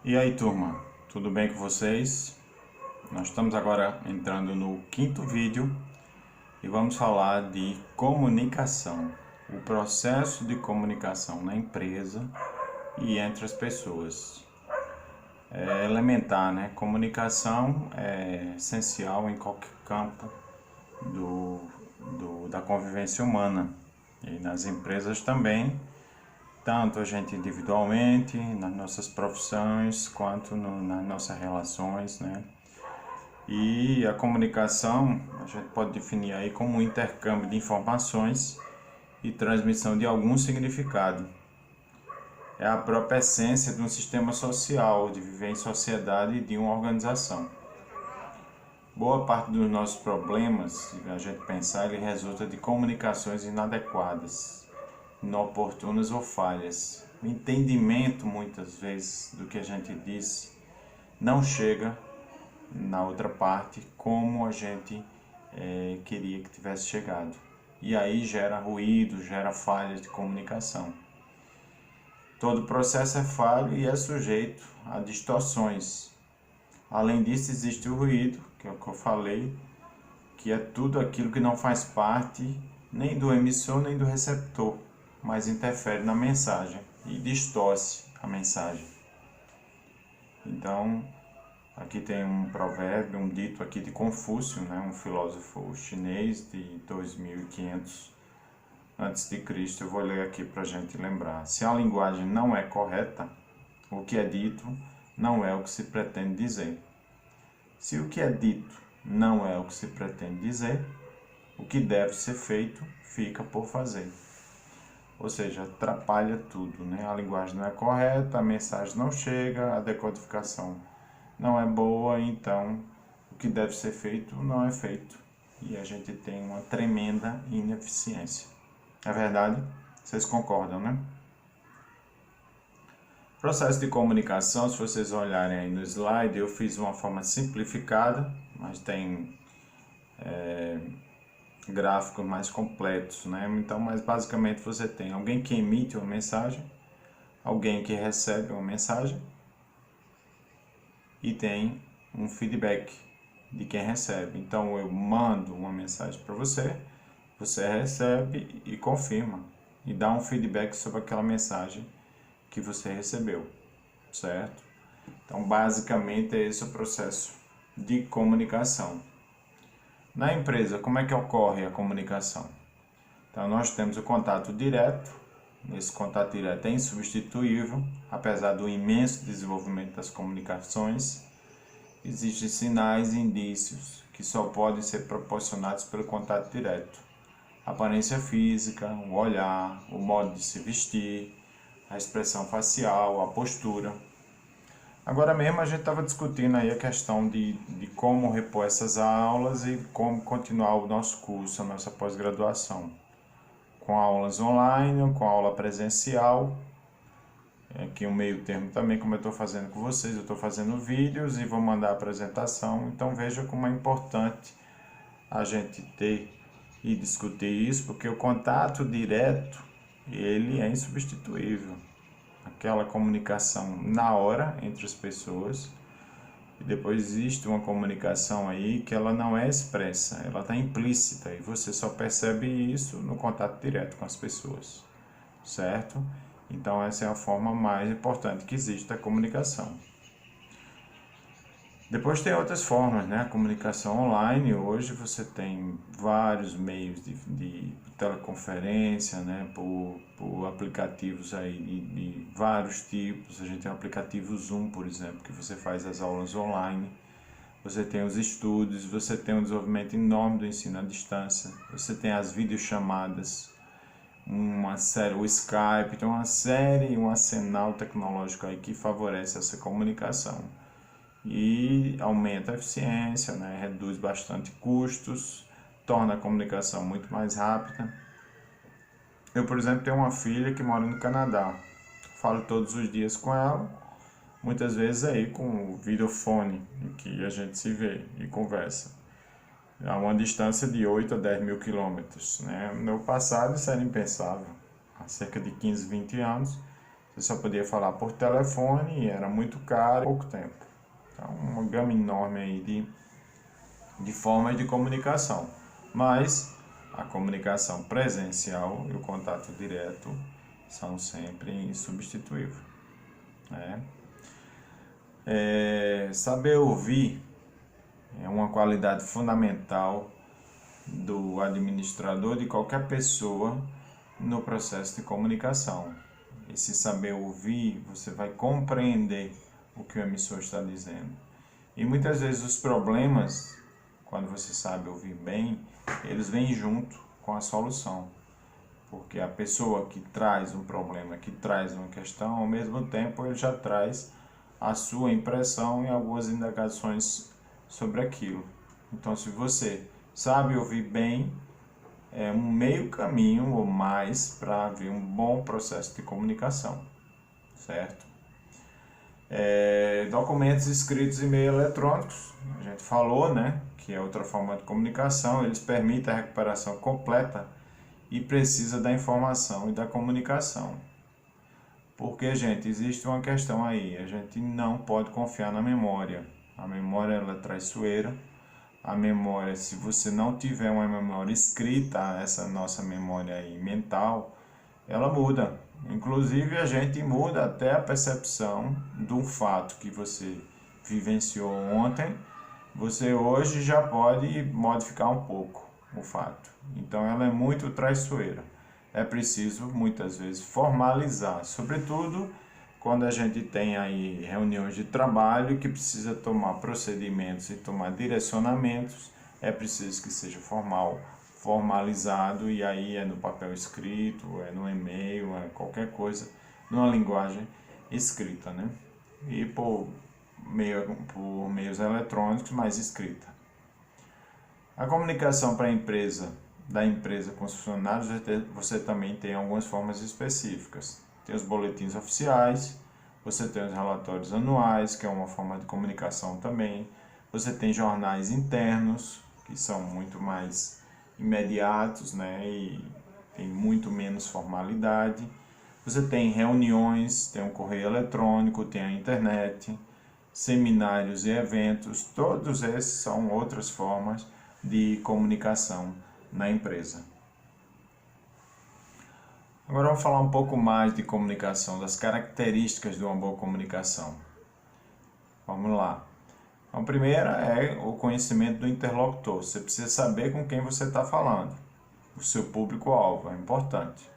E aí, turma, tudo bem com vocês? Nós estamos agora entrando no quinto vídeo e vamos falar de comunicação, o processo de comunicação na empresa e entre as pessoas. É elementar, né? Comunicação é essencial em qualquer campo da convivência humana e nas empresas também. Tanto a gente individualmente, nas nossas profissões, quanto nas nossas relações, né? E a comunicação, a gente pode definir aí como um intercâmbio de informações e transmissão de algum significado. É a própria essência de um sistema social, de viver em sociedade e de uma organização. Boa parte dos nossos problemas, se a gente pensar, ele resulta de comunicações inadequadas, inoportunas ou falhas. O entendimento, muitas vezes, do que a gente diz não chega na outra parte como a gente queria que tivesse chegado. E aí gera ruído, gera falhas de comunicação. Todo processo é falho e é sujeito a distorções. Além disso, existe o ruído, que é o que eu falei, que é tudo aquilo que não faz parte nem do emissor nem do receptor, mas interfere na mensagem e distorce a mensagem. Então, aqui tem um provérbio, um dito aqui de Confúcio, né, um filósofo chinês de 2500 a.C. Eu vou ler aqui para a gente lembrar. Se a linguagem não é correta, o que é dito não é o que se pretende dizer. Se o que é dito não é o que se pretende dizer, o que deve ser feito fica por fazer. Ou seja, atrapalha tudo, né? A linguagem não é correta, a mensagem não chega, a decodificação não é boa, então o que deve ser feito não é feito. E a gente tem uma tremenda ineficiência. É verdade? Vocês concordam, né? Processo de comunicação, se vocês olharem aí no slide, eu fiz uma forma simplificada, mas tem gráficos mais completos, né? Então, mas basicamente você tem alguém que emite uma mensagem, alguém que recebe uma mensagem e tem um feedback de quem recebe. Então, eu mando uma mensagem para você, você recebe e confirma e dá um feedback sobre aquela mensagem que você recebeu, certo? Então, basicamente é esse o processo de comunicação. Na empresa, como é que ocorre a comunicação? Então, nós temos o contato direto. Esse contato direto é insubstituível, apesar do imenso desenvolvimento das comunicações. Existem sinais e indícios que só podem ser proporcionados pelo contato direto. A aparência física, o olhar, o modo de se vestir, a expressão facial, a postura. Agora mesmo a gente estava discutindo aí a questão de como repor essas aulas e como continuar o nosso curso, a nossa pós-graduação. Com aulas online, com aula presencial. Aqui um meio termo também, como eu estou fazendo com vocês, eu estou fazendo vídeos e vou mandar a apresentação. Então veja como é importante a gente ter e discutir isso, porque o contato direto, ele é insubstituível. Aquela comunicação na hora entre as pessoas, e depois existe uma comunicação aí que ela não é expressa, ela está implícita e você só percebe isso no contato direto com as pessoas, certo? Então essa é a forma mais importante que existe da comunicação. Depois tem outras formas, né? A comunicação online, hoje você tem vários meios de teleconferência, né? Por aplicativos aí de vários tipos. A gente tem o aplicativo Zoom, por exemplo, que você faz as aulas online. Você tem os estudos, você tem um desenvolvimento enorme do ensino à distância. Você tem as videochamadas, o Skype, tem uma série, um arsenal tecnológico aí que favorece essa comunicação. E aumenta a eficiência, né? Reduz bastante custos, torna a comunicação muito mais rápida. Eu, por exemplo, tenho uma filha que mora no Canadá. Falo todos os dias com ela, muitas vezes aí com o videofone, em que a gente se vê e conversa. A uma distância de 8 a 10 mil quilômetros, né? No passado isso era impensável. Há cerca de 15, 20 anos, Você só podia falar por telefone e era muito caro e pouco tempo. Então, uma gama enorme aí de formas de comunicação. Mas a comunicação presencial e o contato direto são sempre insubstituíveis, né? Saber ouvir é uma qualidade fundamental do administrador, de qualquer pessoa no processo de comunicação. Esse saber ouvir, você vai compreender o que o emissor está dizendo. E muitas vezes os problemas, quando você sabe ouvir bem, eles vêm junto com a solução. Porque a pessoa que traz um problema, que traz uma questão, ao mesmo tempo ele já traz a sua impressão e algumas indagações sobre aquilo. Então, se você sabe ouvir bem, é um meio caminho ou mais para haver um bom processo de comunicação, certo? Documentos escritos e e-mail eletrônicos, a gente falou, né, que é outra forma de comunicação, eles permitem a recuperação completa e precisa da informação e da comunicação. Porque, gente, existe uma questão aí, a gente não pode confiar na memória. A memória ela é traiçoeira. A memória, se você não tiver uma memória escrita, essa nossa memória aí mental, ela muda. Inclusive a gente muda até a percepção de um fato que você vivenciou ontem, você hoje já pode modificar um pouco o fato. Então ela é muito traiçoeira. É preciso muitas vezes formalizar, sobretudo quando a gente tem aí reuniões de trabalho que precisa tomar procedimentos e tomar direcionamentos, é preciso que seja formalizado, e aí é no papel escrito, é no e-mail, é qualquer coisa, numa linguagem escrita, né? E por meios eletrônicos, mas escrita. A comunicação para a empresa, da empresa com os funcionários, você também tem algumas formas específicas. Tem os boletins oficiais, você tem os relatórios anuais, que é uma forma de comunicação também. Você tem jornais internos, que são muito mais imediatos, né, e tem muito menos formalidade. Você tem reuniões, tem o correio eletrônico, tem a internet, seminários e eventos, todos esses são outras formas de comunicação na empresa. Agora vamos falar um pouco mais de comunicação, das características de uma boa comunicação. Vamos lá. A primeira é o conhecimento do interlocutor. Você precisa saber com quem você está falando. O seu público-alvo é importante.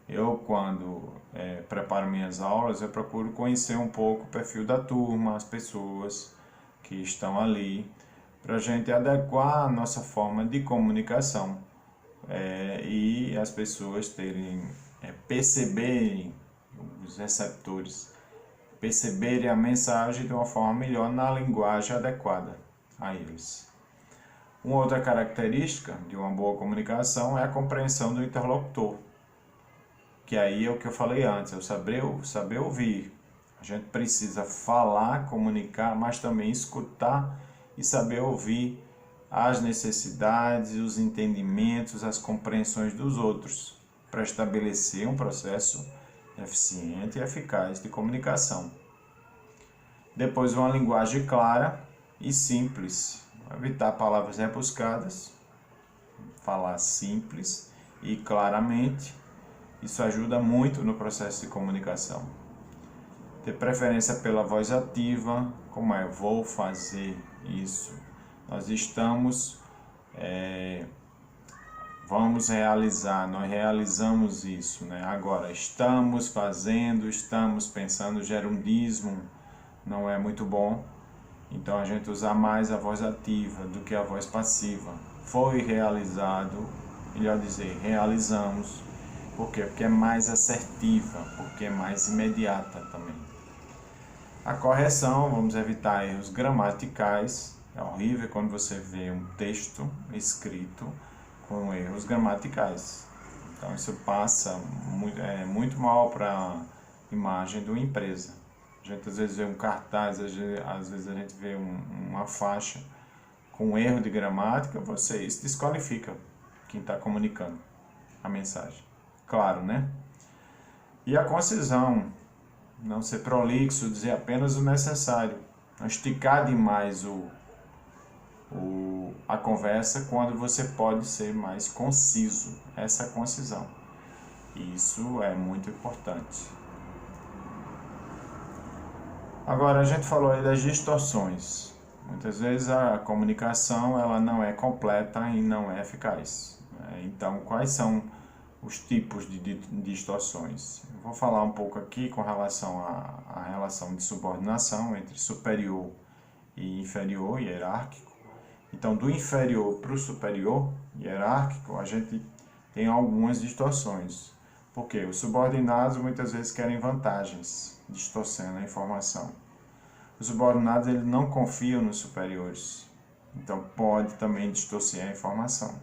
Eu, quando preparo minhas aulas, eu procuro conhecer um pouco o perfil da turma, as pessoas que estão ali, para a gente adequar a nossa forma de comunicação e as pessoas perceberem, os receptores, perceberem a mensagem de uma forma melhor na linguagem adequada a eles. Uma outra característica de uma boa comunicação é a compreensão do interlocutor, que aí é o que eu falei antes, é o saber ouvir. A gente precisa falar, comunicar, mas também escutar e saber ouvir as necessidades, os entendimentos, as compreensões dos outros, para estabelecer um processo eficiente e eficaz de comunicação. Depois, uma linguagem clara e simples, evitar palavras rebuscadas, falar simples e claramente, isso ajuda muito no processo de comunicação. Ter preferência pela voz ativa, como é, vou fazer isso, nós estamos, vamos realizar, nós realizamos isso, né? Agora, estamos fazendo, estamos pensando, o gerundismo não é muito bom, então a gente usa mais a voz ativa do que a voz passiva. Foi realizado, melhor dizer, realizamos. Por quê? Porque é mais assertiva, porque é mais imediata também. A correção, vamos evitar erros gramaticais. É horrível quando você vê um texto escrito com erros gramaticais. Então isso passa muito mal para a imagem de uma empresa. A gente às vezes vê um cartaz, às vezes a gente vê uma faixa com erro de gramática, isso desqualifica quem está comunicando a mensagem. Claro, né? E a concisão, não ser prolixo, dizer apenas o necessário, não esticar demais a conversa, quando você pode ser mais conciso, essa concisão. Isso é muito importante. Agora, a gente falou aí das distorções. Muitas vezes a comunicação ela não é completa e não é eficaz. Então, quais são os tipos de distorções? Eu vou falar um pouco aqui com relação à relação de subordinação entre superior e inferior, hierárquico. Então, do inferior para o superior, hierárquico, a gente tem algumas distorções. Porque os subordinados muitas vezes querem vantagens, distorcendo a informação. Os subordinados eles não confiam nos superiores, então pode também distorcer a informação.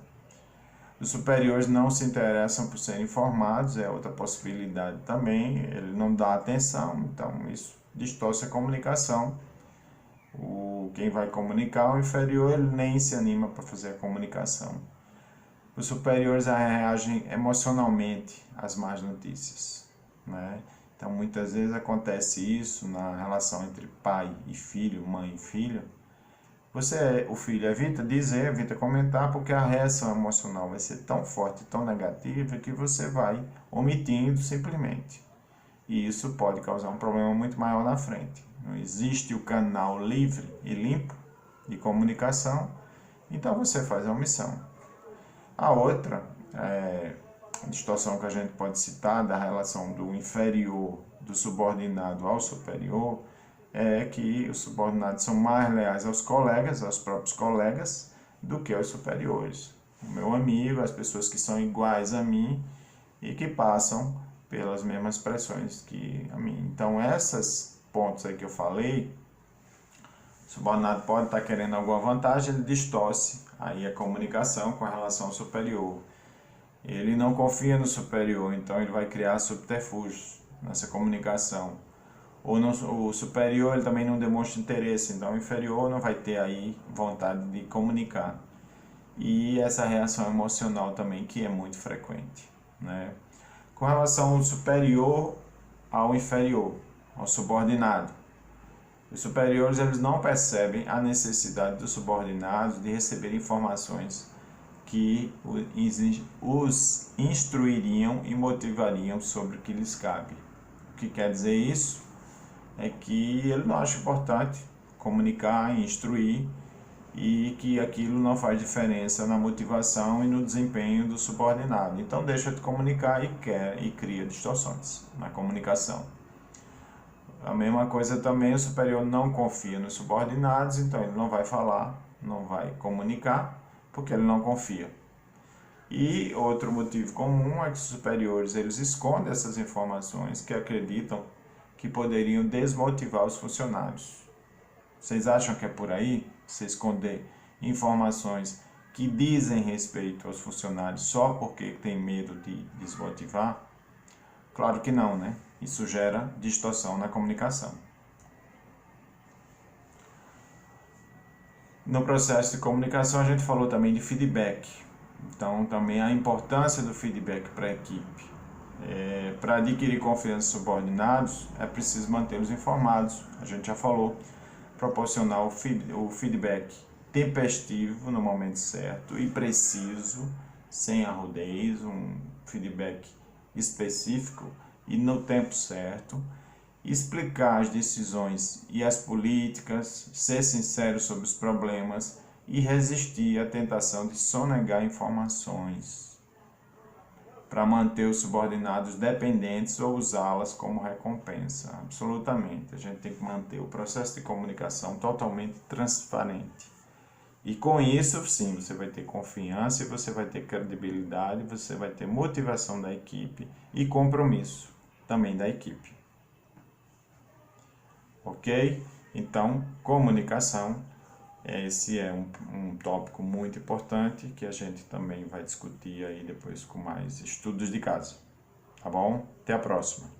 Os superiores não se interessam por serem informados, é outra possibilidade também, ele não dá atenção, então isso distorce a comunicação. Quem vai comunicar, o inferior, ele nem se anima para fazer a comunicação. Os superiores reagem emocionalmente às más notícias, né? Então, muitas vezes acontece isso na relação entre pai e filho, mãe e filho. O filho evita dizer, evita comentar, porque a reação emocional vai ser tão forte, tão negativa, que você vai omitindo simplesmente. E isso pode causar um problema muito maior na frente. Não existe o canal livre e limpo de comunicação, então você faz a omissão. A outra distorção que a gente pode citar da relação do inferior, do subordinado ao superior, é que os subordinados são mais leais aos colegas, aos próprios colegas, do que aos superiores. O meu amigo, as pessoas que são iguais a mim e que passam pelas mesmas pressões que a mim. Então, esses pontos aí que eu falei, o subordinado pode estar querendo alguma vantagem, ele distorce aí a comunicação com relação ao superior. Ele não confia no superior, então ele vai criar subterfúgios nessa comunicação. Ou o superior ele também não demonstra interesse, então o inferior não vai ter aí vontade de comunicar. E essa reação emocional também, que é muito frequente, né? Com relação ao superior ao inferior, ao subordinado. Os superiores eles não percebem a necessidade dos subordinados de receber informações que os instruiriam e motivariam sobre o que lhes cabe. O que quer dizer isso? É que ele não acha importante comunicar, instruir, e que aquilo não faz diferença na motivação e no desempenho do subordinado. Então deixa de comunicar e cria distorções na comunicação. A mesma coisa também, o superior não confia nos subordinados, então ele não vai falar, não vai comunicar, porque ele não confia. E outro motivo comum é que os superiores eles escondem essas informações que acreditam que poderiam desmotivar os funcionários. Vocês acham que é por aí? Você esconder informações que dizem respeito aos funcionários só porque tem medo de desmotivar? Claro que não, né? Isso gera distorção na comunicação. No processo de comunicação a gente falou também de feedback. Então também a importância do feedback para a equipe. Para adquirir confiança dos subordinados é preciso mantê-los informados. A gente já falou. Proporcionar o feedback tempestivo no momento certo e preciso, sem arrudez, um feedback específico e no tempo certo, explicar as decisões e as políticas, ser sincero sobre os problemas e resistir à tentação de sonegar informações para manter os subordinados dependentes ou usá-las como recompensa. Absolutamente, a gente tem que manter o processo de comunicação totalmente transparente. E com isso, sim, você vai ter confiança, você vai ter credibilidade, você vai ter motivação da equipe e compromisso também da equipe. Ok? Então, comunicação, esse é um tópico muito importante que a gente também vai discutir aí depois com mais estudos de caso. Tá bom? Até a próxima.